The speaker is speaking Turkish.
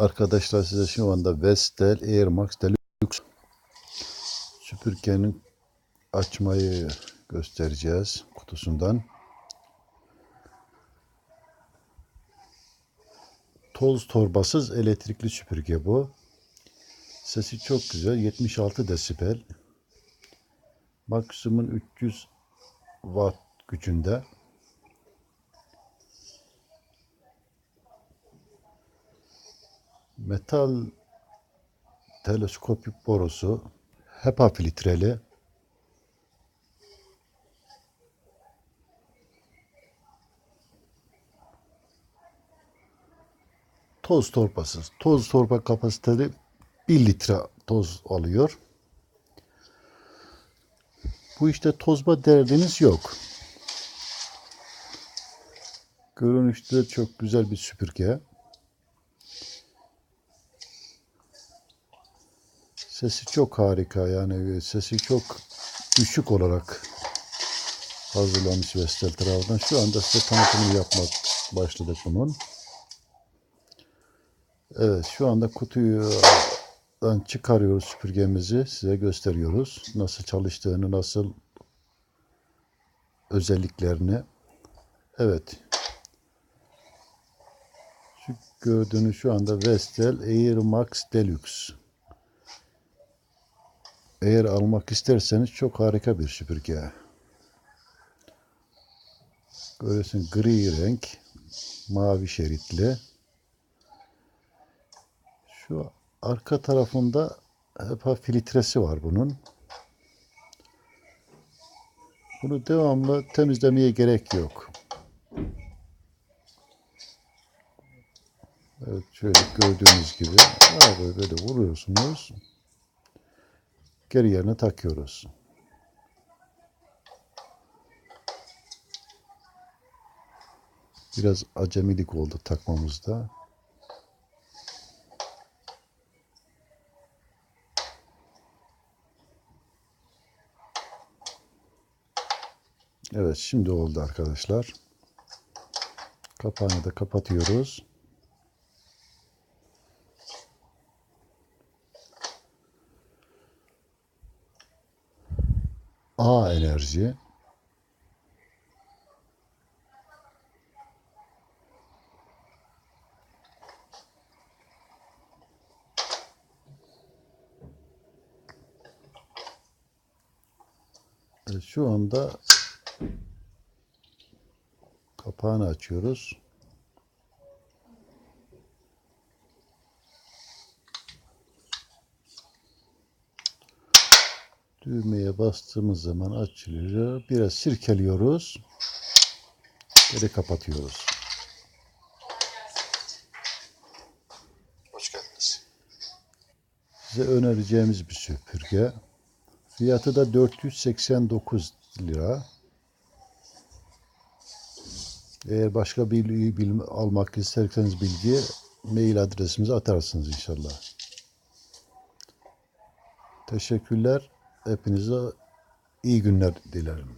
Arkadaşlar size şu anda Vestel Air Max Deluxe süpürgenin açmayı göstereceğiz kutusundan. Toz torbasız elektrikli süpürge bu. Sesi çok güzel. 76 desibel. Maksimum 300 watt gücünde. Metal teleskopik borusu. HEPA filtreli. Toz torbasız. Toz torba kapasiteli 1 litre toz alıyor. Bu işte tozma derdiniz yok. Görünüşte çok güzel bir süpürge. Sesi çok harika, yani sesi çok düşük olarak hazırlanmış Vestel tarafından. Şu anda size tanıtımını yapmak başladık bunun. Evet, şu anda kutudan çıkarıyoruz süpürgemizi, size gösteriyoruz. Nasıl çalıştığını, nasıl özelliklerini. Evet. Şu gördüğünüz şu anda Vestel Air Max Deluxe. Eğer almak isterseniz çok harika bir süpürge. Görüyorsun, gri renk, mavi şeritli. Şu arka tarafında HEPA filtresi var bunun. Bunu devamlı temizlemeye gerek yok. Evet, şöyle gördüğünüz gibi böyle vuruyorsunuz. Geri yerine takıyoruz. Biraz acemilik oldu takmamızda. Evet, şimdi oldu arkadaşlar. Kapağını da kapatıyoruz. A enerji. Evet, şu anda kapağını açıyoruz. Düğmeye bastığımız zaman açılıyor. Biraz sirkeliyoruz. Geri kapatıyoruz. Hoş geldiniz. Size önereceğimiz bir süpürge. Fiyatı da 489 lira. Eğer başka bilgi almak isterseniz bilgiye mail adresimize atarsınız inşallah. Teşekkürler. Hepinize iyi günler dilerim.